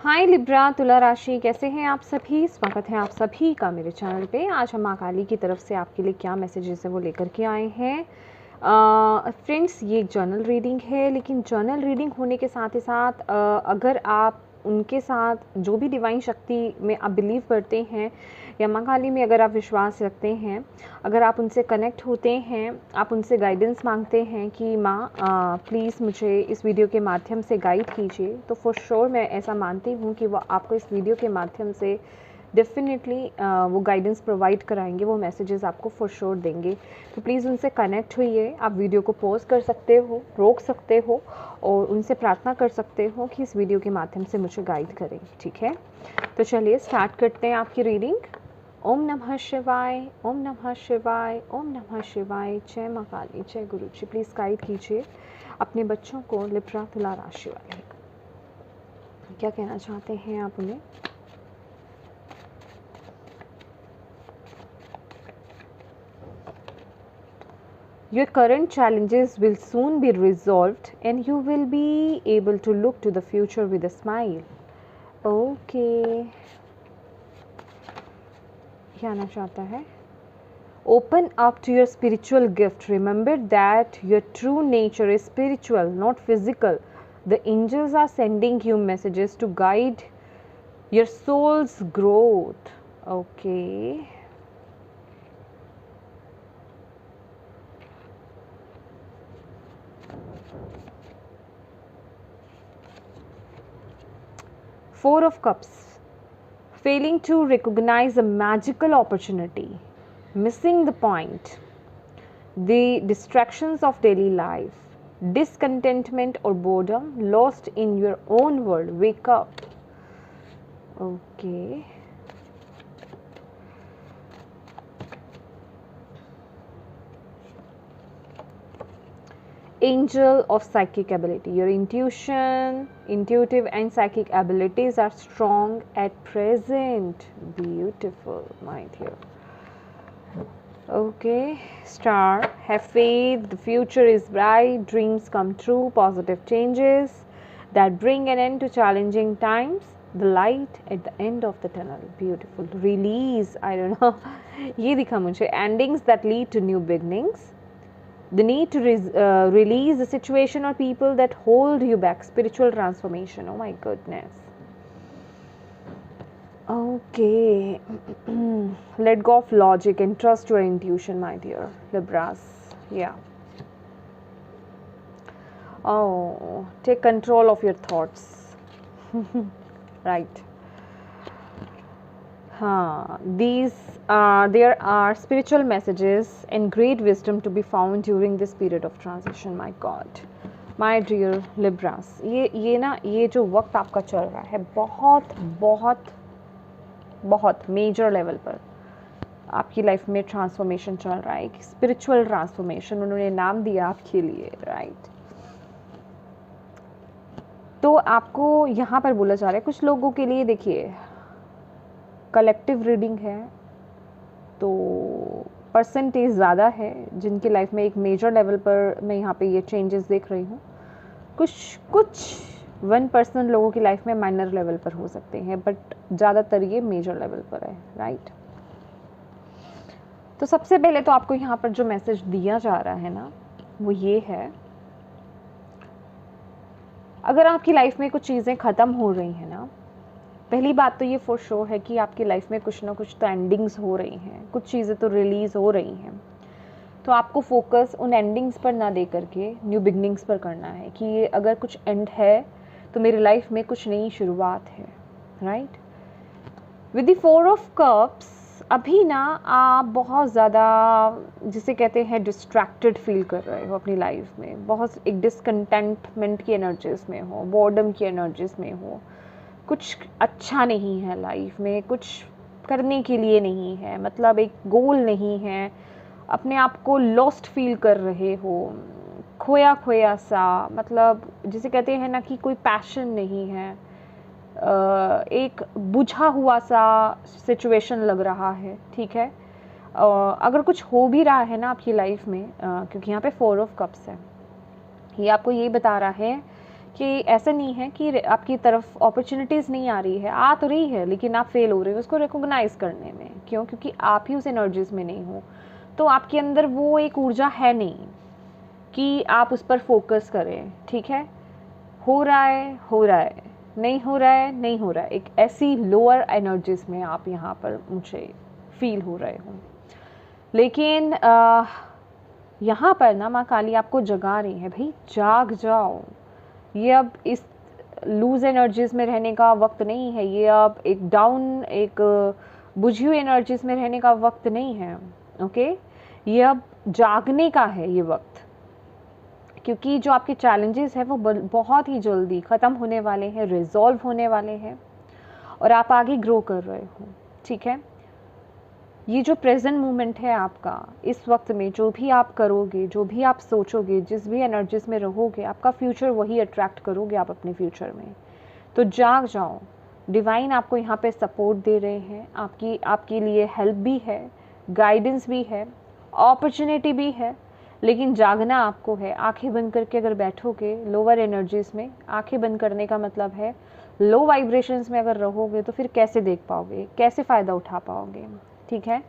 हाय Libra तुला राशि, कैसे हैं आप सभी। स्वागत है आप सभी का मेरे चैनल पे। आज हम माँ काली की तरफ से आपके लिए क्या मैसेजेस है वो लेकर के आए हैं। फ्रेंड्स, ये एक जर्नल रीडिंग है, लेकिन जर्नल रीडिंग होने के साथ ही साथ अगर आप उनके साथ जो भी डिवाइन शक्ति में आप बिलीव करते हैं या माँ काली में अगर आप विश्वास रखते हैं, अगर आप उनसे कनेक्ट होते हैं, आप उनसे गाइडेंस मांगते हैं कि माँ प्लीज़ मुझे इस वीडियो के माध्यम से गाइड कीजिए, तो फॉर श्योर मैं ऐसा मानती हूँ कि वो आपको इस वीडियो के माध्यम से डेफिनेटली वो गाइडेंस प्रोवाइड कराएंगे, वो मैसेजेस आपको फॉर श्योर देंगे। तो प्लीज़ उनसे कनेक्ट होइए। आप वीडियो को पॉज कर सकते हो, रोक सकते हो और उनसे प्रार्थना कर सकते हो कि इस वीडियो के माध्यम से मुझे गाइड करें, ठीक है। तो चलिए स्टार्ट करते हैं आपकी रीडिंग। ओम नमः शिवाय, ओम नमः शिवाय, ओम नमः शिवाय। जय माँ काली, जय गुरु जी। प्लीज़ गाइड कीजिए अपने बच्चों को, लिब्रा तुला राशि वाले। क्या कहना चाहते हैं आप उन्हें। Your current challenges will soon be resolved and you will be able to look to the future with a smile. Okay. क्या आना चाहता है। Open up to your spiritual gift. Remember that your true nature is spiritual, not physical. The angels are sending you messages to guide your soul's growth. Okay. Four of Cups. Failing to recognize a magical opportunity, missing the point, the distractions of daily life, discontentment or boredom, lost in your own world. Wake up. Okay. Angel of psychic ability. Your intuitive and psychic abilities are strong at present. Beautiful, my dear. Okay. Star. Have faith. The future is bright. Dreams come true. Positive changes that bring an end to challenging times. The light at the end of the tunnel. Beautiful. Release. I don't know. ये दिखा मुझे. Endings that lead to new beginnings. The need to release the situation or people that hold you back. Spiritual transformation. Oh my goodness. Okay. Let go of logic and trust your intuition, my dear Libras. Yeah. Oh, take control of your thoughts. Right. There are spiritual messages and great wisdom to be found during this period of transition. My God, my dear Libras, ये जो वक्त आपका चल रहा है बहुत बहुत बहुत मेजर लेवल पर आपकी लाइफ में ट्रांसफॉर्मेशन चल रहा है, एक स्पिरिचुअल ट्रांसफॉर्मेशन उन्होंने नाम दिया आपके लिए, राइट। तो आपको यहाँ पर बोला जा रहा है कुछ लोगों के लिए, देखिए कलेक्टिव रीडिंग है तो परसेंटेज ज़्यादा है जिनकी लाइफ में एक मेजर लेवल पर मैं यहाँ पे ये चेंजेस देख रही हूँ। कुछ 1% लोगों की लाइफ में माइनर लेवल पर हो सकते हैं, बट ज़्यादातर ये मेजर लेवल पर है, राइट। तो सबसे पहले तो आपको यहाँ पर जो मैसेज दिया जा रहा है ना वो ये है, अगर आपकी लाइफ में कुछ चीज़ें ख़त्म हो रही हैं ना, पहली बात तो ये फॉर श्योर है कि आपकी लाइफ में कुछ ना कुछ तो एंडिंग्स हो रही हैं, कुछ चीज़ें तो रिलीज़ हो रही हैं। तो आपको फोकस उन एंडिंग्स पर ना दे करके न्यू बिगनिंग्स पर करना है कि ये अगर कुछ एंड है तो मेरी लाइफ में कुछ नई शुरुआत है, right. With the 4 of cups अभी ना आप बहुत ज़्यादा जिसे कहते हैं डिस्ट्रैक्टेड फील कर रहे हो अपनी लाइफ में, बहुत एक डिसकंटेंटमेंट की एनर्जीज में हो, बोर्डम की एनर्जीज में हो, कुछ अच्छा नहीं है लाइफ में, कुछ करने के लिए नहीं है, मतलब एक गोल नहीं है, अपने आप को लॉस्ट फील कर रहे हो, खोया खोया सा, मतलब जिसे कहते हैं ना कि कोई पैशन नहीं है, एक बुझा हुआ सा सिचुएशन लग रहा है, ठीक है। अगर कुछ हो भी रहा है ना आपकी लाइफ में, क्योंकि यहाँ पे 4 ऑफ कप्स है, ये आपको ये बता रहा है कि ऐसा नहीं है कि आपकी तरफ अपॉर्चुनिटीज़ नहीं आ रही है, आ तो रही है, लेकिन आप फेल हो रहे हो उसको रिकॉग्नाइज़ करने में। क्यों? क्योंकि आप ही उस एनर्जीज़ में नहीं हो, तो आपके अंदर वो एक ऊर्जा है नहीं कि आप उस पर फोकस करें। ठीक है, हो रहा है हो रहा है, नहीं हो रहा है नहीं हो रहा है, एक ऐसी लोअर एनर्जीज़ में आप यहाँ पर मुझे फील हो रहे हो। लेकिन यहाँ पर ना माँ काली आपको जगा रही है, भाई जाग जाओ। ये अब इस लूज एनर्जीज़ में रहने का वक्त नहीं है, ये अब एक डाउन, एक बुझी हुई एनर्जीज़ में रहने का वक्त नहीं है। ओके, ये अब जागने का है ये वक्त, क्योंकि जो आपके चैलेंजेस हैं वो बहुत ही जल्दी ख़त्म होने वाले हैं, रिजॉल्व होने वाले हैं और आप आगे ग्रो कर रहे हो। ठीक है, ये जो प्रेजेंट मोमेंट है आपका, इस वक्त में जो भी आप करोगे, जो भी आप सोचोगे, जिस भी एनर्जीज में रहोगे, आपका फ्यूचर वही अट्रैक्ट करोगे आप अपने फ्यूचर में। तो जाग जाओ, डिवाइन आपको यहाँ पे सपोर्ट दे रहे हैं, आपके लिए हेल्प भी है, गाइडेंस भी है, अपॉर्चुनिटी भी है, लेकिन जागना आपको है। आंखें बंद करके अगर बैठोगे लोअर एनर्जीज में, आंखें बंद करने का मतलब है लो वाइब्रेशंस में अगर रहोगे तो फिर कैसे देख पाओगे, कैसे फ़ायदा उठा पाओगे। ठीक है,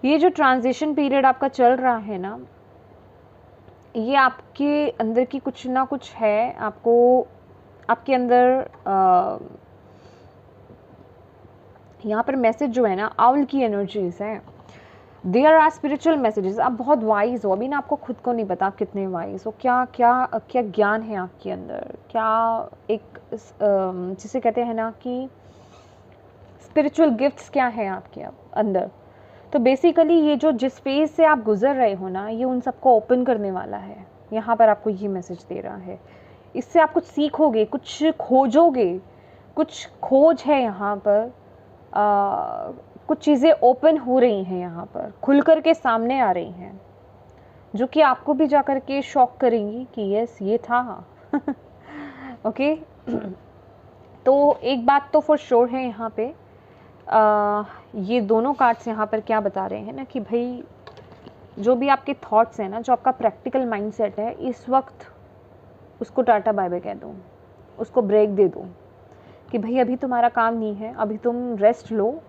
ये जो ट्रांजिशन पीरियड आपका चल रहा है ना, ये आपके अंदर की कुछ ना कुछ है, आपको आपके अंदर यहाँ पर मैसेज जो है ना, आउल की एनर्जीज हैं, देयर आर स्पिरिचुअल मैसेजेस। आप बहुत वाइज हो, अभी ना आपको खुद को नहीं पता आप कितने वाइज हो, क्या क्या क्या ज्ञान है आपके अंदर, क्या एक जिसे कहते हैं ना कि स्पिरिचुअल गिफ्ट्स क्या हैं आपके अंदर। तो बेसिकली ये जो जिस फेज से आप गुजर रहे हो ना, ये उन सबको ओपन करने वाला है। यहाँ पर आपको ये मैसेज दे रहा है, इससे आप कुछ सीखोगे, कुछ खोजोगे, कुछ खोज है यहाँ पर। कुछ चीज़ें ओपन हो रही हैं यहाँ पर, खुल कर के सामने आ रही हैं, जो कि आपको भी जा कर के शॉक करेंगी कि यस ये था। ओके, तो एक बात तो फॉर श्योर है यहाँ पे, ये दोनों कार्ड्स यहाँ पर क्या बता रहे हैं ना कि भाई जो भी आपके थॉट्स हैं ना, जो आपका प्रैक्टिकल माइंडसेट है, इस वक्त उसको टाटा बाय बाय कह दो, उसको ब्रेक दे दो कि भाई अभी तुम्हारा काम नहीं है, अभी तुम रेस्ट लो।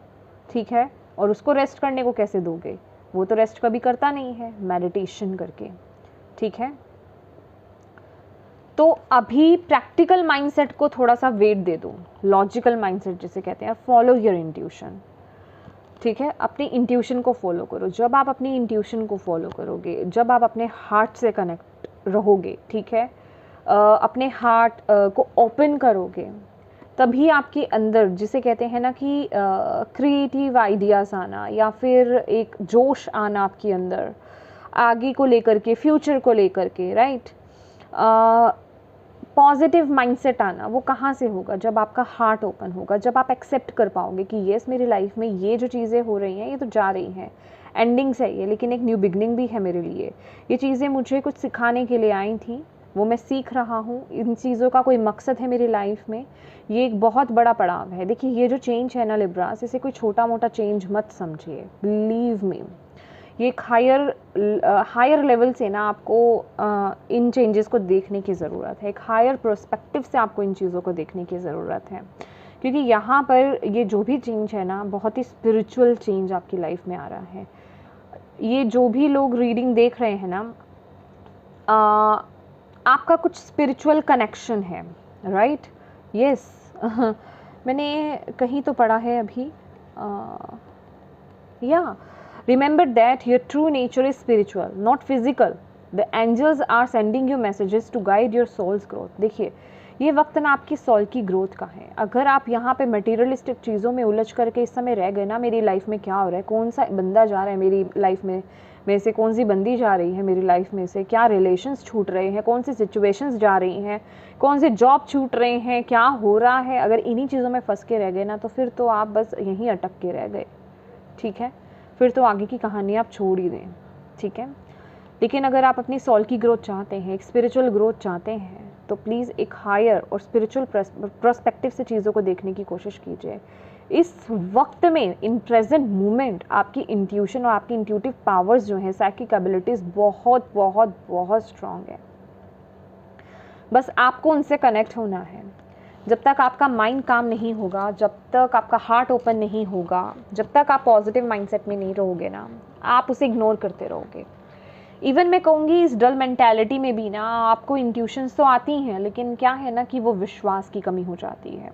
ठीक है, और उसको रेस्ट करने को कैसे दोगे, वो तो रेस्ट कभी करता नहीं है, मेडिटेशन करके। ठीक है, तो अभी प्रैक्टिकल माइंडसेट को थोड़ा सा वेट दे दो, लॉजिकल माइंडसेट जिसे कहते हैं, फॉलो योर इंट्यूशन। ठीक है, अपनी इंट्यूशन को फॉलो करो। जब आप अपनी इंट्यूशन को फॉलो करोगे, जब आप अपने हार्ट से कनेक्ट रहोगे, ठीक है, अपने हार्ट को ओपन करोगे, तभी आपके अंदर जिसे कहते हैं ना कि क्रिएटिव आइडियाज़ आना, या फिर एक जोश आना आपके अंदर आगे को लेकर के, फ्यूचर को लेकर के, राइट, पॉजिटिव माइंडसेट आना, वो कहाँ से होगा? जब आपका हार्ट ओपन होगा, जब आप एक्सेप्ट कर पाओगे कि येस मेरी लाइफ में ये जो चीज़ें हो रही हैं ये तो जा रही हैं, एंडिंग्स है ये, लेकिन एक न्यू बिगनिंग भी है मेरे लिए। ये चीज़ें मुझे कुछ सिखाने के लिए आई थी, वो मैं सीख रहा हूँ, इन चीज़ों का कोई मकसद है मेरी लाइफ में, ये एक बहुत बड़ा पड़ाव है। देखिए ये जो चेंज है ना लिब्रास, इसे कोई छोटा मोटा चेंज मत समझिए, बिलीव मी, ये एक हायर लेवल से ना आपको इन चेंजेस को देखने की ज़रूरत है, एक हायर प्रोस्पेक्टिव से आपको इन चीज़ों को देखने की ज़रूरत है, क्योंकि यहाँ पर ये जो भी चेंज है ना, बहुत ही स्पिरिचुअल चेंज आपकी लाइफ में आ रहा है। ये जो भी लोग रीडिंग देख रहे हैं ना, आपका कुछ स्पिरिचुअल कनेक्शन है, राइट, यस। मैंने कहीं तो पढ़ा है अभी, या remember that your true nature is spiritual, not physical. The angels are sending you messages to guide your soul's growth. देखिए ये वक्त ना आपकी सोल की ग्रोथ का है। अगर आप यहाँ पे मटेरियलिस्टिक चीज़ों में उलझ करके इस समय रह गए ना, मेरी लाइफ में क्या हो रहा है, कौन सा बंदा जा रहा है मेरी लाइफ में से, कौन सी बंदी जा रही है मेरी लाइफ में से, क्या रिलेशंस छूट रहे हैं, कौन सी सिचुएशंस जा रही हैं, कौन से जॉब छूट रहे हैं, क्या हो रहा है, अगर इन्हीं चीज़ों में फंस के रह गए ना, तो फिर तो आप बस यहीं अटक के रह गए। ठीक है, फिर तो आगे की कहानी आप छोड़ ही दें। ठीक है, लेकिन अगर आप अपनी सोल की ग्रोथ चाहते हैं, एक स्पिरिचुअल ग्रोथ चाहते हैं, तो प्लीज़ एक हायर और स्पिरिचुअल पर्सपेक्टिव से चीज़ों को देखने की कोशिश कीजिए। इस वक्त में, इन प्रेजेंट मोमेंट, आपकी इंट्यूशन और आपकी इंट्यूटिव पावर्स जो हैं, साइकिक एबिलिटीज़ बहुत बहुत बहुत स्ट्रॉन्ग है। बस आपको उनसे कनेक्ट होना है। जब तक आपका माइंड काम नहीं होगा, जब तक आपका हार्ट ओपन नहीं होगा, जब तक आप पॉजिटिव माइंडसेट में नहीं रहोगे ना, आप उसे इग्नोर करते रहोगे। इवन मैं कहूँगी इस डल मेंटालिटी में भी ना आपको इंट्यूशंस तो आती हैं, लेकिन क्या है ना कि वो विश्वास की कमी हो जाती है।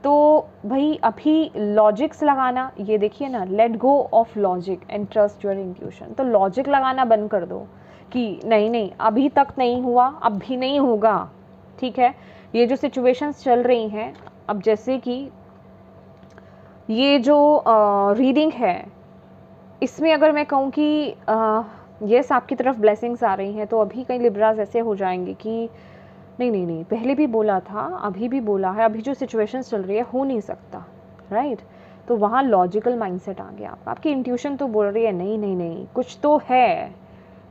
तो भाई अभी लॉजिक्स लगाना, ये देखिए ना, let go of logic and trust your intuition. तो लॉजिक लगाना बंद कर दो कि नहीं नहीं अभी तक नहीं हुआ, अब भी नहीं होगा, ठीक है। ये जो सिचुएशंस चल रही हैं, अब जैसे कि ये जो रीडिंग है, इसमें अगर मैं कहूँ कि यस आपकी तरफ ब्लेसिंग्स आ रही हैं, तो अभी कई लिब्रास ऐसे हो जाएंगे कि नहीं नहीं नहीं, पहले भी बोला था, अभी भी बोला है, अभी जो सिचुएशंस चल रही है हो नहीं सकता, राइट। तो वहाँ लॉजिकल माइंडसेट आ गया आपका, आपकी इंट्यूशन तो बोल रही है नहीं नहीं नहीं, कुछ तो है,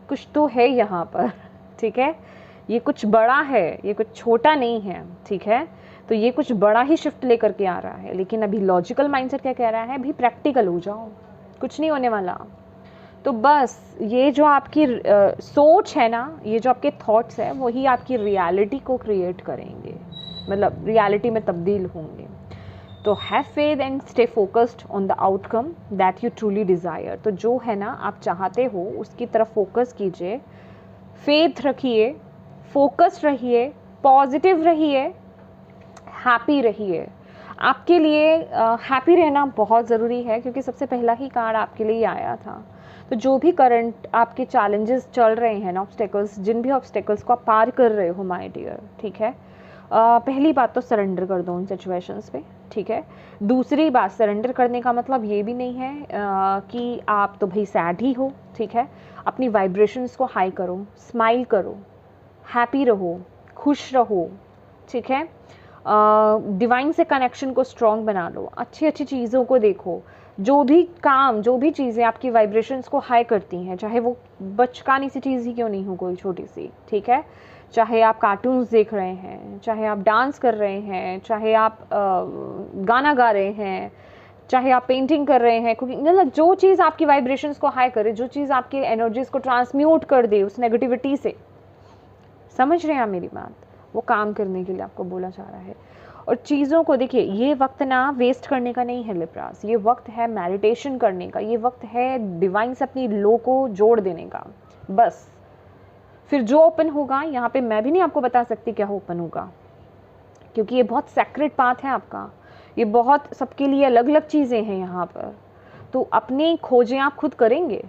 कुछ तो है यहाँ पर, ठीक है। ये कुछ बड़ा है, ये कुछ छोटा नहीं है, ठीक है। तो ये कुछ बड़ा ही शिफ्ट लेकर के आ रहा है। लेकिन अभी लॉजिकल माइंडसेट क्या कह रहा है, अभी प्रैक्टिकल हो जाओ, कुछ नहीं होने वाला। तो बस ये जो आपकी सोच है ना, ये जो आपके थॉट्स हैं, वही आपकी रियलिटी को क्रिएट करेंगे, मतलब रियलिटी में तब्दील होंगे। तो have faith and stay focused on the outcome that you truly desire. तो जो है ना आप चाहते हो उसकी तरफ फोकस कीजिए, फेथ रखिए, फोकस्ड रहिए, पॉजिटिव रहिए, हैप्पी रहिए। आपके लिए हैप्पी रहना बहुत ज़रूरी है, क्योंकि सबसे पहला ही कार्ड आपके लिए आया था। तो जो भी करंट आपके चैलेंजेस चल रहे हैं ना, ऑब्स्टेकल्स, जिन भी ऑब्स्टेकल्स को आप पार कर रहे हो माय डियर, ठीक है, पहली बात तो सरेंडर कर दो उन सिचुएशंस पे, ठीक है। दूसरी बात, सरेंडर करने का मतलब ये भी नहीं है कि आप तो भाई सैड ही हो, ठीक है। अपनी वाइब्रेशंस को हाई करो, स्माइल करो, हैप्पी रहो, खुश रहो, ठीक है। डिवाइन से कनेक्शन को स्ट्रॉन्ग बना लो, अच्छी अच्छी चीज़ों को देखो। जो भी काम, जो भी चीज़ें आपकी वाइब्रेशंस को हाई करती हैं, चाहे वो बचकानी सी चीज़ ही क्यों नहीं हो, कोई छोटी सी, ठीक है। चाहे आप कार्टून्स देख रहे हैं, चाहे आप डांस कर रहे हैं, चाहे आप गाना गा रहे हैं, चाहे आप पेंटिंग कर रहे हैं, कुकिंग, मतलब जो चीज़ आपकी वाइब्रेशंस को हाई करे, जो चीज़ आपकी एनर्जीज को ट्रांसम्यूट कर दे उस नेगेटिविटी से, समझ रहे हैं आप मेरी बात, वो काम करने के लिए आपको बोला जा रहा है। और चीज़ों को देखिए, ये वक्त ना वेस्ट करने का नहीं है लिब्रास, ये वक्त है मेडिटेशन करने का, ये वक्त है डिवाइन से अपनी लो को जोड़ देने का। बस फिर जो ओपन होगा, यहाँ पे मैं भी नहीं आपको बता सकती क्या ओपन होगा, क्योंकि ये बहुत सेक्रेट पाथ है आपका, ये बहुत सबके लिए अलग अलग चीज़ें हैं यहाँ पर। तो अपनी खोजें आप खुद करेंगे,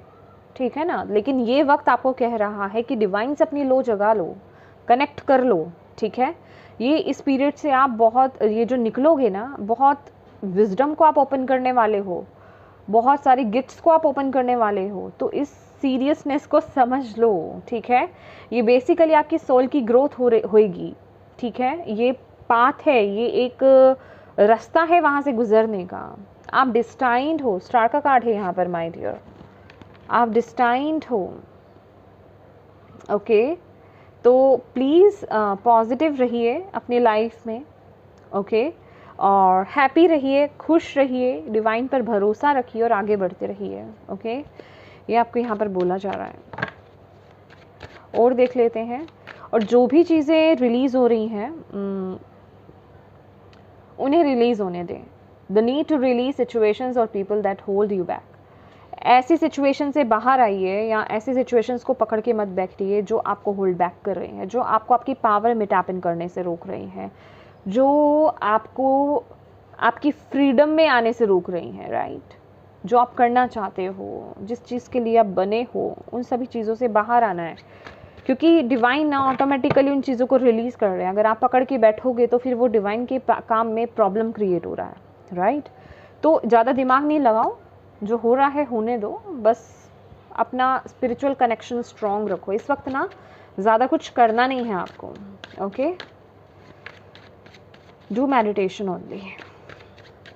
ठीक है ना। लेकिन ये वक्त आपको कह रहा है कि डिवाइन से अपनी लो जगा लो, कनेक्ट कर लो, ठीक है। ये इस पीरियड से आप बहुत, ये जो निकलोगे ना, बहुत विजडम को आप ओपन करने वाले हो, बहुत सारी गिफ्ट्स को आप ओपन करने वाले हो। तो इस सीरियसनेस को समझ लो, ठीक है। ये बेसिकली आपकी सोल की ग्रोथ होएगी, ठीक है। ये पाथ है, ये एक रास्ता है वहाँ से गुजरने का। आप डिस्टाइंड हो, स्टार का कार्ड है यहाँ पर माय डियर, आप डिस्टाइंड हो, ओके। तो प्लीज़ पॉजिटिव रहिए अपनी लाइफ में, ओके। और हैप्पी रहिए, खुश रहिए, डिवाइन पर भरोसा रखिए और आगे बढ़ते रहिए, ओके। ये आपको यहाँ पर बोला जा रहा है। और देख लेते हैं, और जो भी चीज़ें रिलीज़ हो रही हैं उन्हें रिलीज़ होने दें। The need to release situations और people that hold you back. ऐसी सिचुएशन से बाहर आइए, या ऐसी सिचुएशंस को पकड़ के मत बैठिए जो आपको होल्ड बैक कर रहे हैं, जो आपको आपकी पावर में टैप इन करने से रोक रही हैं, जो आपको आपकी फ्रीडम में आने से रोक रही हैं, राइट। जो आप करना चाहते हो, जिस चीज़ के लिए आप बने हो, उन सभी चीज़ों से बाहर आना है, क्योंकि डिवाइन ना ऑटोमेटिकली उन चीज़ों को रिलीज़ कर रहे हैं। अगर आप पकड़ के बैठोगे तो फिर वो डिवाइन के काम में प्रॉब्लम क्रिएट हो रहा है, राइट। तो ज़्यादा दिमाग नहीं लगाओ, जो हो रहा है होने दो, बस अपना स्पिरिचुअल कनेक्शन स्ट्रॉन्ग रखो। इस वक्त ना ज़्यादा कुछ करना नहीं है आपको, ओके। डू मेडिटेशन ओनली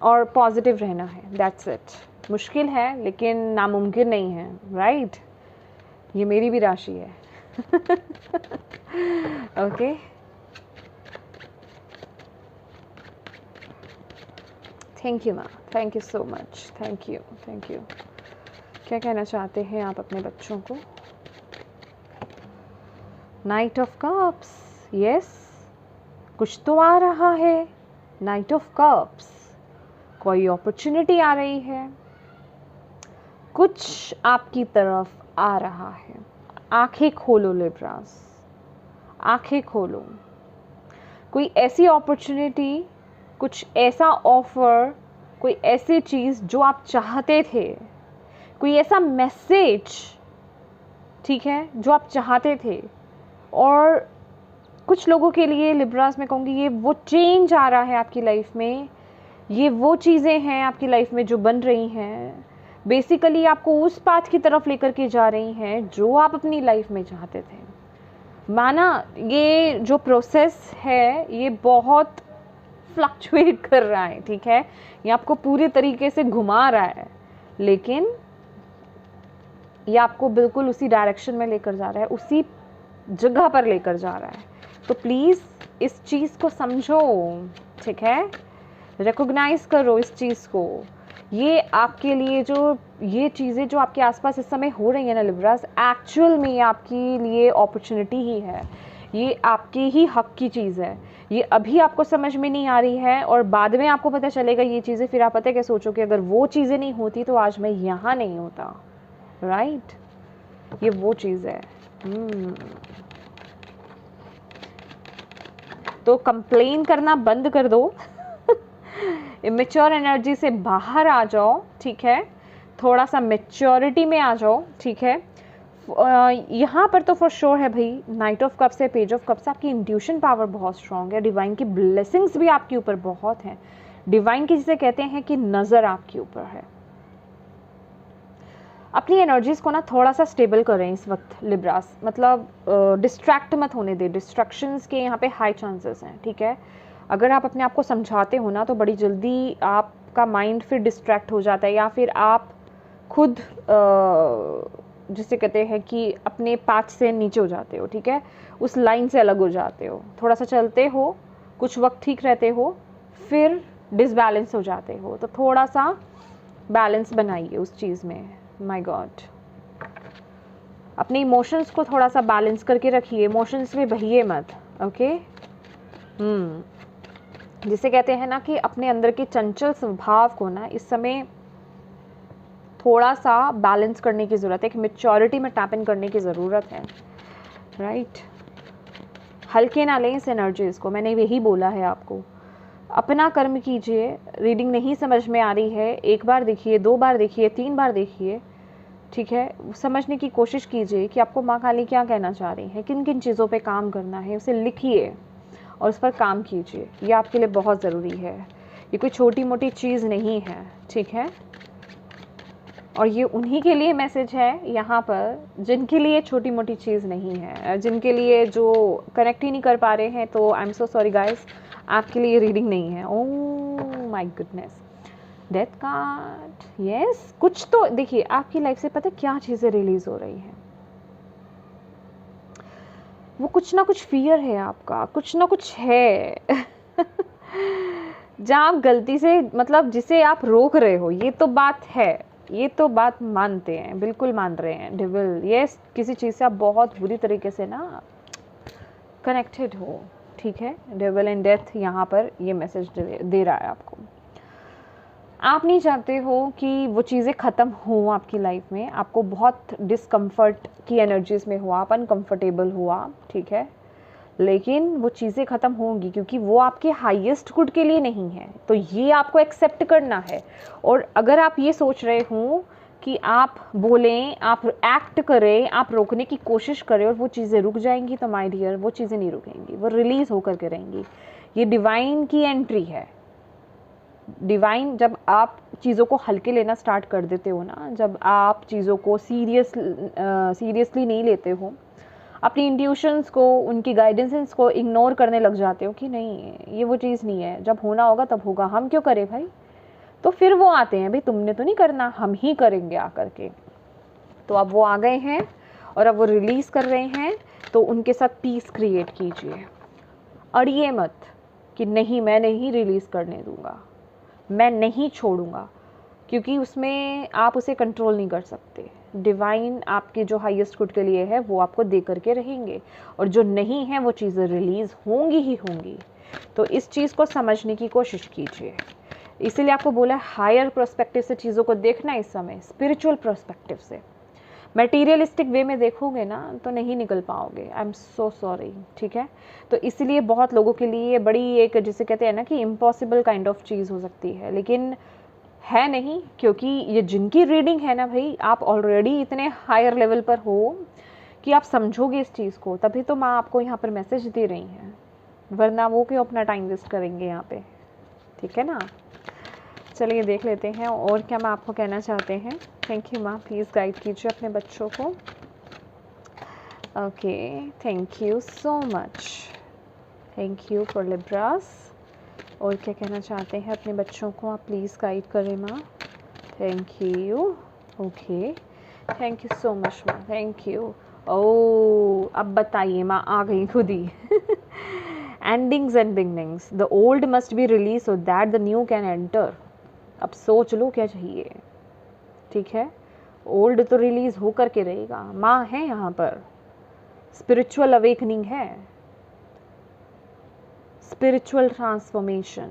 और पॉजिटिव रहना है, दैट्स इट। मुश्किल है लेकिन नामुमकिन नहीं है, राइट। ये मेरी भी राशि है, okay. Thank you ma'am, thank you so much, thank you, thank you. क्या कहना चाहते हैं आप अपने बच्चों को? नाइट ऑफ कप्स, यस, कुछ तो आ रहा है। नाइट ऑफ कप्स, कोई अपॉर्चुनिटी आ रही है, कुछ आपकी तरफ आ रहा है। आंखें खोलो लिब्रास, आंखें खोलो। कोई ऐसी अपॉर्चुनिटी, कुछ ऐसा ऑफर, कोई ऐसी चीज़ जो आप चाहते थे, कोई ऐसा मैसेज, ठीक है, जो आप चाहते थे। और कुछ लोगों के लिए लिब्रास में कहूँगी ये वो चेंज आ रहा है आपकी लाइफ में, ये वो चीज़ें हैं आपकी लाइफ में जो बन रही हैं, बेसिकली आपको उस पाथ की तरफ लेकर के जा रही हैं जो आप अपनी लाइफ में चाहते थे। माना ये जो प्रोसेस है ये बहुत फ्लक्चुएट कर रहा है, ठीक है, ये आपको पूरे तरीके से घुमा रहा है, लेकिन ये आपको बिल्कुल उसी डायरेक्शन में लेकर जा रहा है, उसी जगह पर लेकर जा रहा है। तो प्लीज़ इस चीज़ को समझो, ठीक है, रिकॉग्नाइज करो इस चीज़ को। ये आपके लिए जो ये चीज़ें जो आपके आसपास इस समय हो रही है ना लिब्रास, एक्चुअल में ये आपके लिए अपॉर्चुनिटी ही है, ये आपके ही हक की चीज़ है। ये अभी आपको समझ में नहीं आ रही है और बाद में आपको पता चलेगा ये चीज़ें, फिर आप पता है क्या सोचो कि अगर वो चीज़ें नहीं होती तो आज मैं यहाँ नहीं होता, राइट। ये वो चीज़ है। तो कंप्लेन करना बंद कर दो, इमेच्योर एनर्जी से बाहर आ जाओ, ठीक है, थोड़ा सा मेच्योरिटी में आ जाओ, ठीक है। यहाँ पर तो फॉर श्योर है भाई, नाइट ऑफ कप्स है, पेज ऑफ कप्स, आपकी इंट्यूशन पावर बहुत स्ट्रांग है, डिवाइन की ब्लेसिंग्स भी आपके ऊपर बहुत हैं। डिवाइन की जिसे कहते हैं कि नज़र आपके ऊपर है। अपनी एनर्जीज़ को ना थोड़ा सा स्टेबल करें इस वक्त लिब्रास, मतलब डिस्ट्रैक्ट मत होने दें, डिस्ट्रैक्शंस के यहाँ पे हाई चांसेस हैं, ठीक है। अगर आप अपने आप को समझाते हो ना तो बड़ी जल्दी आपका माइंड फिर डिस्ट्रैक्ट हो जाता है, या फिर आप खुद जिसे कहते हैं कि अपने पाथ से नीचे हो जाते हो, ठीक है, उस लाइन से अलग हो जाते हो। थोड़ा सा चलते हो, कुछ वक्त ठीक रहते हो, फिर डिसबैलेंस हो जाते हो। तो थोड़ा सा बैलेंस बनाइए उस चीज़ में। माय गॉड, अपने इमोशंस को थोड़ा सा बैलेंस करके रखिए, इमोशंस में बहिए मत, ओके। जिसे कहते हैं ना कि अपने अंदर के चंचल स्वभाव को ना इस समय थोड़ा सा बैलेंस करने की ज़रूरत है, कि मैच्योरिटी में टैप इन करने की ज़रूरत है, राइट। हल्के ना लें इस एनर्जीज़ को, मैंने यही बोला है आपको। अपना कर्म कीजिए, रीडिंग नहीं समझ में आ रही है, एक बार देखिए, 2 बार देखिए, 3 बार देखिए, ठीक है, समझने की कोशिश कीजिए कि आपको माँ काली क्या कहना चाह रही है, किन किन चीज़ों पे काम करना है, उसे लिखिए और उस पर काम कीजिए। ये आपके लिए बहुत ज़रूरी है, ये कोई छोटी मोटी चीज़ नहीं है, ठीक है। और ये उन्हीं के लिए मैसेज है यहाँ पर जिनके लिए छोटी मोटी चीज़ नहीं है, जिनके लिए जो कनेक्ट ही नहीं कर पा रहे हैं। तो I am so sorry guys, आपके लिए रीडिंग नहीं है। Oh my goodness, death card, yes. कुछ तो देखिए आपकी लाइफ से पता है क्या चीज़ें रिलीज़ हो रही हैं, वो कुछ ना कुछ फियर है आपका, कुछ ना कुछ है जहाँ आप गलती से, मतलब जिसे आप रोक रहे हो, ये तो बात है, ये तो बात मानते हैं, बिल्कुल मान रहे हैं डेविल, यस। किसी चीज़ से आप बहुत बुरी तरीके से ना कनेक्टेड हो, ठीक है। डेविल एंड डेथ यहाँ पर ये मैसेज दे रहा है आपको। आप नहीं चाहते हो कि वो चीज़ें ख़त्म हों आपकी लाइफ में, आपको बहुत डिस्कम्फर्ट की एनर्जीज़ में हो, आप अनकम्फर्टेबल हो आप, ठीक है, लेकिन वो चीज़ें ख़त्म होंगी क्योंकि वो आपके हाईएस्ट गुड के लिए नहीं है। तो ये आपको एक्सेप्ट करना है। और अगर आप ये सोच रहे हो कि आप बोलें, आप एक्ट करें, आप रोकने की कोशिश करें और वो चीज़ें रुक जाएंगी, तो माय डियर वो चीज़ें नहीं रुकेंगी, वो रिलीज़ होकर के रहेंगी। ये डिवाइन की एंट्री है। डिवाइन, जब आप चीज़ों को हल्के लेना स्टार्ट कर देते हो ना, जब आप चीज़ों को सीरियसली नहीं लेते हो, अपनी इंट्यूशंस को, उनकी गाइडेंसेस को इग्नोर करने लग जाते हो कि नहीं ये वो चीज़ नहीं है, जब होना होगा तब होगा, हम क्यों करें भाई। तो फिर वो आते हैं, भाई तुमने तो नहीं करना, हम ही करेंगे आकर के। तो अब वो आ गए हैं और अब वो रिलीज़ कर रहे हैं, तो उनके साथ पीस क्रिएट कीजिए। अड़िए मत कि नहीं मैं नहीं रिलीज़ करने दूंगा, मैं नहीं छोड़ूंगा। क्योंकि उसमें आप उसे कंट्रोल नहीं कर सकते। डिवाइन आपके जो हाईएस्ट गुड के लिए है वो आपको दे करके रहेंगे, और जो नहीं है वो चीज़ें रिलीज़ होंगी ही होंगी। तो इस चीज़ को समझने की कोशिश कीजिए। इसीलिए आपको बोला हायर प्रोस्पेक्टिव से चीज़ों को देखना इस समय, स्पिरिचुअल प्रोस्पेक्टिव से। मटेरियलिस्टिक वे में देखोगे ना तो नहीं निकल पाओगे। आई एम सो सॉरी, ठीक है। तो इसलिए बहुत लोगों के लिए बड़ी एक, जिसे कहते हैं ना कि इम्पॉसिबल काइंड ऑफ चीज़ हो सकती है, लेकिन है नहीं, क्योंकि ये जिनकी रीडिंग है ना भाई, आप ऑलरेडी इतने हायर लेवल पर हो कि आप समझोगे इस चीज़ को, तभी तो माँ आपको यहाँ पर मैसेज दे रही हैं, वरना वो क्यों अपना टाइम वेस्ट करेंगे यहाँ पे, ठीक है ना। चलिए देख लेते हैं और क्या मैं आपको कहना चाहते हैं। थैंक यू माँ, प्लीज़ गाइड कीजिए अपने बच्चों को। Okay, thank you so much, thank you for Libras. और क्या कहना चाहते हैं अपने बच्चों को, आप प्लीज़ गाइड करें माँ। Thank you. Okay, thank you so much माँ, थैंक यू। ओह, अब बताइए माँ, आ गई खुद ही। Endings and beginnings, the old must be release so that the new can enter. अब सोच लो क्या चाहिए, ठीक है। ओल्ड तो रिलीज हो करके रहेगा, माँ है यहाँ पर, स्पिरिचुअल अवेकनिंग है, spiritual transformation.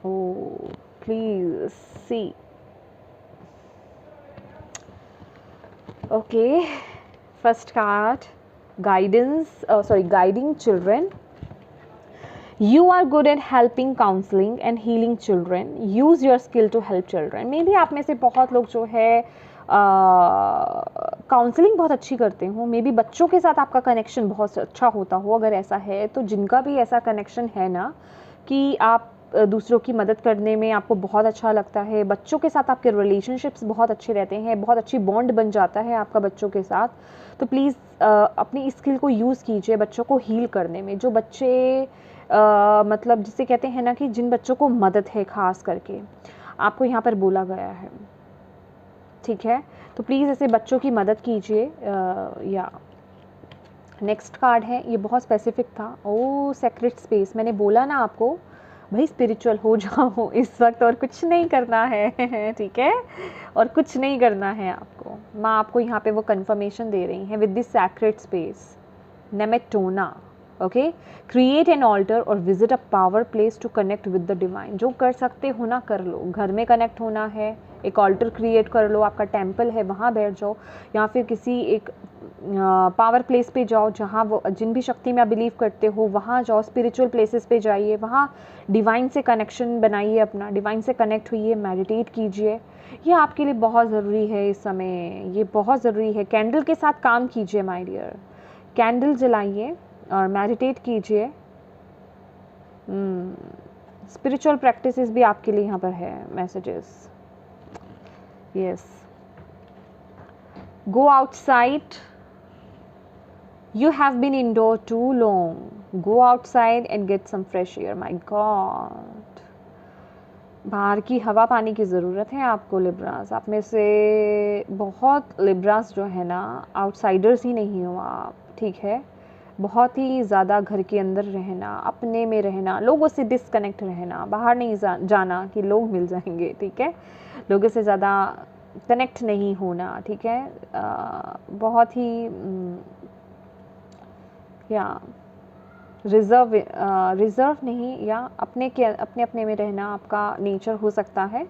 Oh, please see. Okay, first card, guidance, guiding children. You are good at helping, counseling and healing children. Use your skill to help children. Maybe आप में से बहुत लोग जो है काउंसलिंग बहुत अच्छी करते हो, मे बी बच्चों के साथ आपका कनेक्शन बहुत अच्छा होता हो। अगर ऐसा है तो जिनका भी ऐसा कनेक्शन है ना कि आप दूसरों की मदद करने में आपको बहुत अच्छा लगता है, बच्चों के साथ आपके रिलेशनशिप्स बहुत अच्छे रहते हैं, बहुत अच्छी बॉन्ड बन जाता है आपका बच्चों के साथ, तो प्लीज़ अपनी स्किल को यूज़ कीजिए बच्चों को हील करने में। जो बच्चे मतलब जिसे कहते हैं ना कि जिन बच्चों को मदद है खास करके, आपको यहाँ पर बोला गया है, ठीक है। तो प्लीज़ ऐसे बच्चों की मदद कीजिए। या नेक्स्ट कार्ड है, ये बहुत स्पेसिफिक था। ओ सेक्रेट स्पेस, मैंने बोला ना आपको भाई स्पिरिचुअल हो जाओ इस वक्त, और कुछ नहीं करना है, ठीक है, और कुछ नहीं करना है आपको। माँ आपको यहाँ पे वो कंफर्मेशन दे रही हैं with this sacred space, Nemetona. Okay, create an altar और visit a power place to connect with the divine. जो कर सकते हो ना कर लो, घर में कनेक्ट होना है, एक ऑल्टर क्रिएट कर लो, आपका टेम्पल है वहाँ बैठ जाओ, या फिर किसी एक पावर प्लेस पे जाओ जहाँ वो जिन भी शक्ति में आप बिलीव करते हो वहाँ जाओ, स्पिरिचुअल प्लेसेस पे जाइए, वहाँ डिवाइन से कनेक्शन बनाइए, अपना डिवाइन से कनेक्ट होइए, मेडिटेट कीजिए। ये आपके लिए बहुत ज़रूरी है इस समय, ये बहुत ज़रूरी है। कैंडल के साथ काम कीजिए माय डियर, कैंडल जलाइए और मेडिटेट कीजिए। स्पिरिचुअल प्रैक्टिसेस भी आपके लिए यहाँ पर है, messages. Yes, go outside, you have been indoor too long, go outside and get some fresh air. My god, बाहर की हवा पानी की ज़रूरत है आपको लिब्रास। आप में से बहुत लिब्रास जो है ना आउटसाइडर्स ही नहीं हो आप, ठीक है। बहुत ही ज़्यादा घर के अंदर रहना, अपने में रहना, लोगों से डिस्कनेक्ट रहना, बाहर नहीं जाना कि लोग मिल जाएंगे, ठीक है। लोगों से ज़्यादा कनेक्ट नहीं होना, ठीक है। बहुत ही या रिज़र्व नहीं, या अपने में रहना आपका नेचर हो सकता है।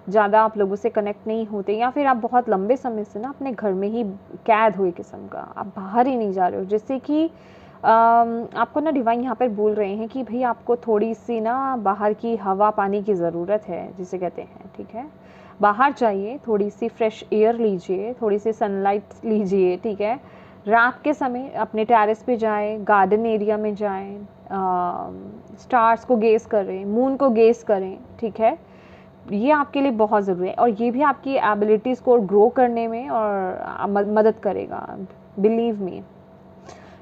ज़्यादा आप लोगों से कनेक्ट नहीं होते, या फिर आप बहुत लंबे समय से ना अपने घर में ही कैद हुए किस्म का, आप बाहर ही नहीं जा रहे हो। जैसे कि आपको ना डिवाइन यहाँ पर बोल रहे हैं कि भाई आपको थोड़ी सी ना बाहर की हवा पानी की ज़रूरत है, जिसे कहते हैं, ठीक है। बाहर जाइए, थोड़ी सी फ्रेश एयर लीजिए, थोड़ी सी सनलाइट लीजिए, ठीक है। रात के समय अपने टेरेस पे जाएं, गार्डन एरिया में जाएं, स्टार्स को गेज़ करें, मून को गेज़ करें, ठीक है। ये आपके लिए बहुत ज़रूरी है, और ये भी आपकी एबिलिटीज़ को ग्रो करने में और मदद करेगा, बिलीव मी।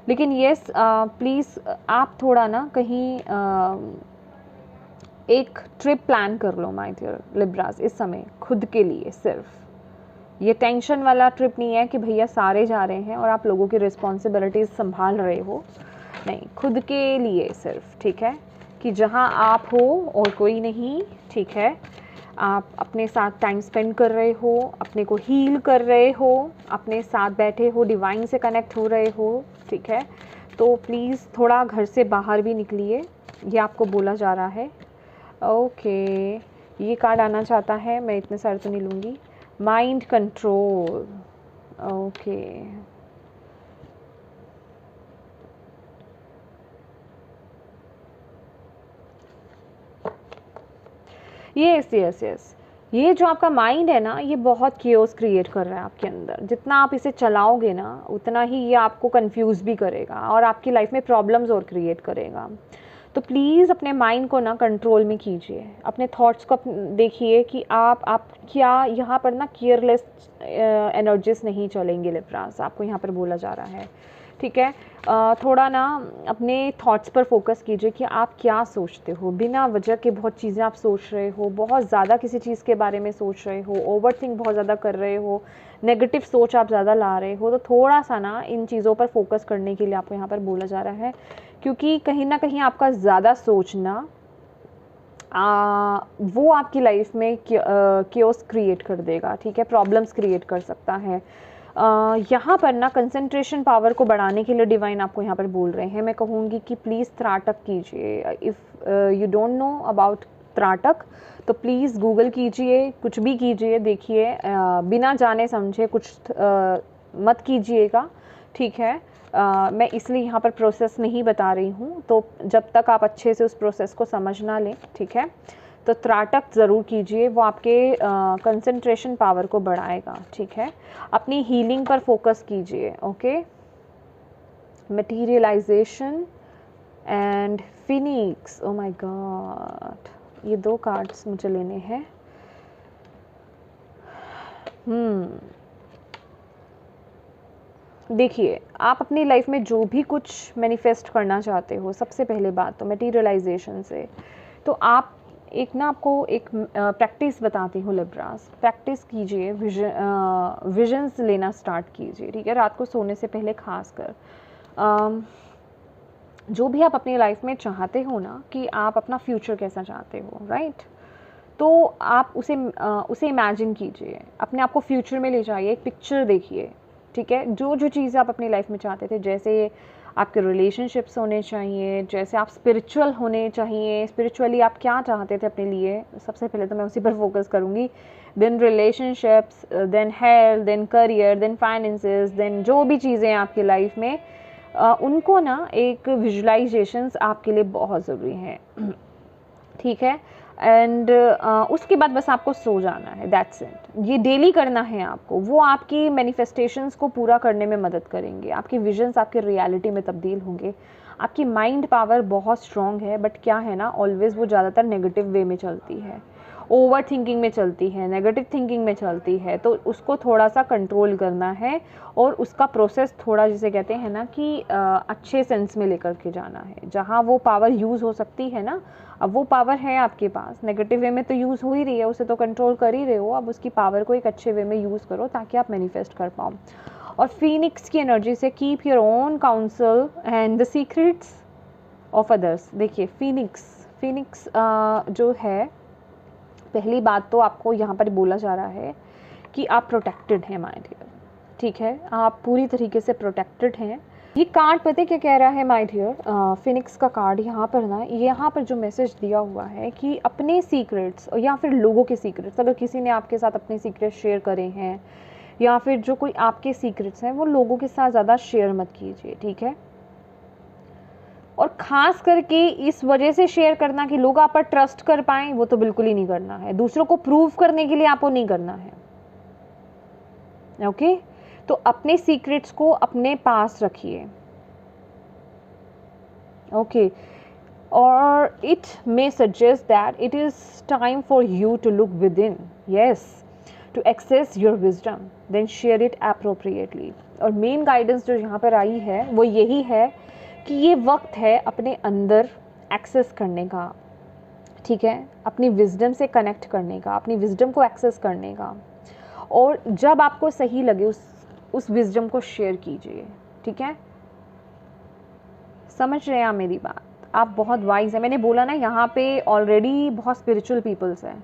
लेकिन येस, प्लीज़ आप थोड़ा ना कहीं एक ट्रिप प्लान कर लो माय डियर लिब्रास इस समय, खुद के लिए सिर्फ। ये टेंशन वाला ट्रिप नहीं है कि भैया सारे जा रहे हैं और आप लोगों की रिस्पॉन्सिबिलिटीज़ संभाल रहे हो, नहीं, खुद के लिए सिर्फ, ठीक है, कि जहाँ आप हो और कोई नहीं, ठीक है। आप अपने साथ टाइम स्पेंड कर रहे हो, अपने को हील कर रहे हो, अपने साथ बैठे हो, डिवाइन से कनेक्ट हो रहे हो, ठीक है। तो प्लीज़ थोड़ा घर से बाहर भी निकलिए, ये आपको बोला जा रहा है। ओके, ये कार्ड आना चाहता है, मैं इतने सारे तो नहीं लूँगी। Mind control, okay. Yes yes yes, ये जो आपका माइंड है ना, ये बहुत केओस क्रिएट कर रहा है आपके अंदर। जितना आप इसे चलाओगे ना, उतना ही ये आपको कंफ्यूज भी करेगा और आपकी लाइफ में प्रॉब्लम्स और क्रिएट करेगा। तो प्लीज़ अपने माइंड को ना कंट्रोल में कीजिए, अपने थॉट्स को देखिए कि आप क्या यहाँ पर ना केयरलेस एनर्जीज नहीं चलेंगे लिब्रास, आपको यहाँ पर बोला जा रहा है, ठीक है। थोड़ा ना अपने थॉट्स पर फोकस कीजिए कि आप क्या सोचते हो। बिना वजह के बहुत चीज़ें आप सोच रहे हो, बहुत ज़्यादा किसी चीज़ के बारे में सोच रहे हो, ओवरथिंक बहुत ज़्यादा कर रहे हो, नेगेटिव सोच आप ज़्यादा ला रहे हो। तो थोड़ा सा ना इन चीज़ों पर फोकस करने के लिए आपको यहाँ पर बोला जा रहा है, क्योंकि कहीं ना कहीं आपका ज़्यादा सोचना वो आपकी लाइफ में केओस क्रिएट कर देगा, ठीक है, प्रॉब्लम्स क्रिएट कर सकता है। यहाँ पर ना कंसंट्रेशन पावर को बढ़ाने के लिए डिवाइन आपको यहाँ पर बोल रहे हैं। मैं कहूँगी कि प्लीज़ त्राटक कीजिए। If you don't know about त्राटक तो प्लीज़ गूगल कीजिए, कुछ भी कीजिए, देखिए, बिना जाने समझे कुछ मत कीजिएगा, ठीक है। मैं इसलिए यहाँ पर प्रोसेस नहीं बता रही हूँ, तो जब तक आप अच्छे से उस प्रोसेस को समझ ना लें, ठीक है। तो त्राटक ज़रूर कीजिए, वो आपके कंसंट्रेशन पावर को बढ़ाएगा, ठीक है। अपनी हीलिंग पर फोकस कीजिए, okay. Materialization and phoenix, oh my god, ये 2 कार्ड्स मुझे लेने हैं। देखिए, आप अपनी लाइफ में जो भी कुछ मैनिफेस्ट करना चाहते हो, सबसे पहले बात तो मटीरियलाइजेशन से, तो आप एक ना आपको एक प्रैक्टिस बताती हूँ लिब्रास, प्रैक्टिस कीजिए, विजन्स लेना स्टार्ट कीजिए, ठीक है, रात को सोने से पहले खासकर। जो भी आप अपनी लाइफ में चाहते हो ना, कि आप अपना फ्यूचर कैसा चाहते हो, राइट, तो आप उसे इमेजिन कीजिए, अपने आप को फ्यूचर में ले जाइए, एक पिक्चर देखिए, ठीक है। जो जो चीज़ आप अपनी लाइफ में चाहते थे, जैसे आपके रिलेशनशिप्स होने चाहिए, जैसे आप स्पिरिचुअल होने चाहिए, स्पिरिचुअली आप क्या चाहते थे अपने लिए, सबसे पहले तो मैं उसी पर फोकस करूँगी। Then relationships, then health, then career, then finances, then जो भी चीज़ें आपकी लाइफ में, उनको ना एक विजुलाइजेशंस आपके लिए बहुत ज़रूरी हैं, ठीक है। एंड उसके बाद बस आपको सो जाना है, दैट्स इट। ये डेली करना है आपको, वो आपकी मैनिफेस्टेशंस को पूरा करने में मदद करेंगे, आपके विजन्स आपके रियलिटी में तब्दील होंगे। आपकी माइंड पावर बहुत स्ट्रॉन्ग है, बट क्या है ना, ऑलवेज वो ज़्यादातर नेगेटिव वे में चलती है, ओवर थिंकिंग में चलती है, नेगेटिव थिंकिंग में चलती है। तो उसको थोड़ा सा कंट्रोल करना है, और उसका प्रोसेस थोड़ा, जिसे कहते हैं ना कि अच्छे सेंस में लेकर के जाना है। जहाँ वो पावर यूज़ हो सकती है ना, अब वो पावर है आपके पास, नेगेटिव वे में तो यूज़ हो ही रही है, उसे तो कंट्रोल कर ही रहे हो, अब उसकी पावर को एक अच्छे वे में यूज़ करो ताकि आप मैनिफेस्ट कर पाओ। और फीनिक्स की एनर्जी से keep your own counsel and the secrets of others. देखिए, फीनिक्स जो है, पहली बात तो आपको यहाँ पर बोला जा रहा है कि आप प्रोटेक्टेड हैं माय डियर, ठीक है, आप पूरी तरीके से प्रोटेक्टेड हैं। ये कार्ड पता है क्या कह रहा है माय डियर, फिनिक्स का कार्ड यहाँ पर ना, यहाँ पर जो मैसेज दिया हुआ है कि अपने सीक्रेट्स या फिर लोगों के सीक्रेट्स, अगर किसी ने आपके साथ अपने सीक्रेट्स शेयर करे हैं, या फिर जो कोई आपके सीक्रेट्स हैं, वो लोगों के साथ ज़्यादा शेयर मत कीजिए, ठीक है। और ख़ास करके इस वजह से शेयर करना कि लोग आप पर ट्रस्ट कर पाएँ, वो तो बिल्कुल ही नहीं करना है। दूसरों को प्रूव करने के लिए आपको नहीं करना है, ओके। तो अपने सीक्रेट्स को अपने पास रखिए, ओके। और it may suggest that it is time for you to look within, yes, to access your wisdom, then share it appropriately. और मेन गाइडेंस जो यहाँ पर आई है वो यही है कि ये वक्त है अपने अंदर एक्सेस करने का, ठीक है, अपनी विजडम से कनेक्ट करने का, अपनी विजडम को एक्सेस करने का। और जब आपको सही लगे उस विजडम को शेयर कीजिए, ठीक है। समझ रहे हैं आप मेरी बात? आप बहुत वाइज हैं, मैंने बोला ना, यहाँ पे ऑलरेडी बहुत स्पिरिचुअल पीपल्स हैं,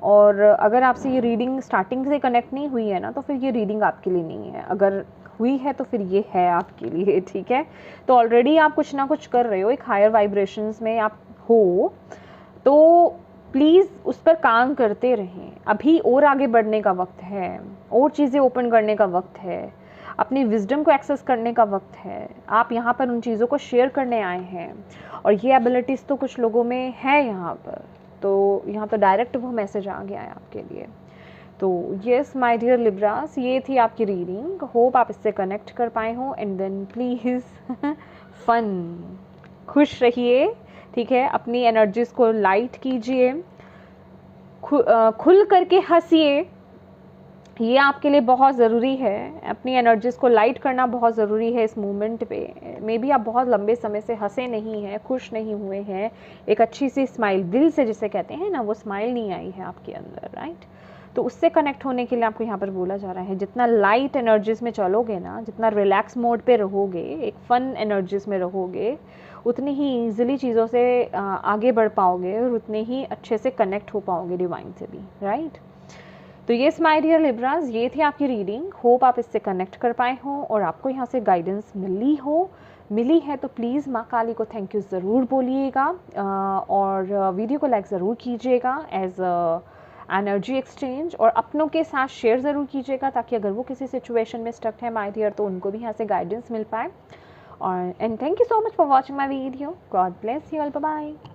और अगर आपसे ये रीडिंग स्टार्टिंग से कनेक्ट नहीं हुई है ना, तो फिर ये रीडिंग आपके लिए नहीं है। अगर हुई है तो फिर ये है आपके लिए, ठीक है। तो ऑलरेडी आप कुछ ना कुछ कर रहे हो, एक हायर वाइब्रेशंस में आप हो, तो प्लीज़ उस पर काम करते रहें। अभी और आगे बढ़ने का वक्त है, और चीज़ें ओपन करने का वक्त है, अपनी विजडम को एक्सेस करने का वक्त है। आप यहाँ पर उन चीज़ों को शेयर करने आए हैं, और ये एबिलिटीज़ तो कुछ लोगों में है यहाँ पर। तो यहाँ तो डायरेक्ट वो मैसेज आ गया है आपके लिए। तो येस माय डियर लिब्रास, ये थी आपकी रीडिंग। होप आप इससे कनेक्ट कर पाए हों। एंड देन प्लीज़ फन, खुश रहिए, ठीक है। अपनी एनर्जीज़ को लाइट कीजिए, खुल करके हंसिए, ये आपके लिए बहुत ज़रूरी है। अपनी एनर्जीज़ को लाइट करना बहुत ज़रूरी है इस मोमेंट पे। मे बी आप बहुत लंबे समय से हंसे नहीं हैं, खुश नहीं हुए हैं, एक अच्छी सी स्माइल, दिल से जिसे कहते हैं ना, वो स्माइल नहीं आई है आपके अंदर, राइट। तो उससे कनेक्ट होने के लिए आपको यहाँ पर बोला जा रहा है, जितना लाइट एनर्जीज़ में चलोगे ना, जितना रिलैक्स मोड पे रहोगे, एक फ़न एनर्जीज़ में रहोगे, उतनी ही ईजिली चीज़ों से आगे बढ़ पाओगे, और उतने ही अच्छे से कनेक्ट हो पाओगे डिवाइन से भी, राइट। तो ये माय डियर लिब्रास, ये थी आपकी रीडिंग। होप आप इससे कनेक्ट कर पाए हों, और आपको यहाँ से गाइडेंस मिली है तो प्लीज़ माँ काली को थैंक यू ज़रूर बोलिएगा, और वीडियो को लाइक ज़रूर कीजिएगा एज एनर्जी एक्सचेंज, और अपनों के साथ शेयर ज़रूर कीजिएगा, ताकि अगर वो किसी सिचुएशन में स्टक है माय डियर, तो उनको भी यहाँ से गाइडेंस मिल पाए। और and thank you so much for watching my video. God bless you all, bye bye.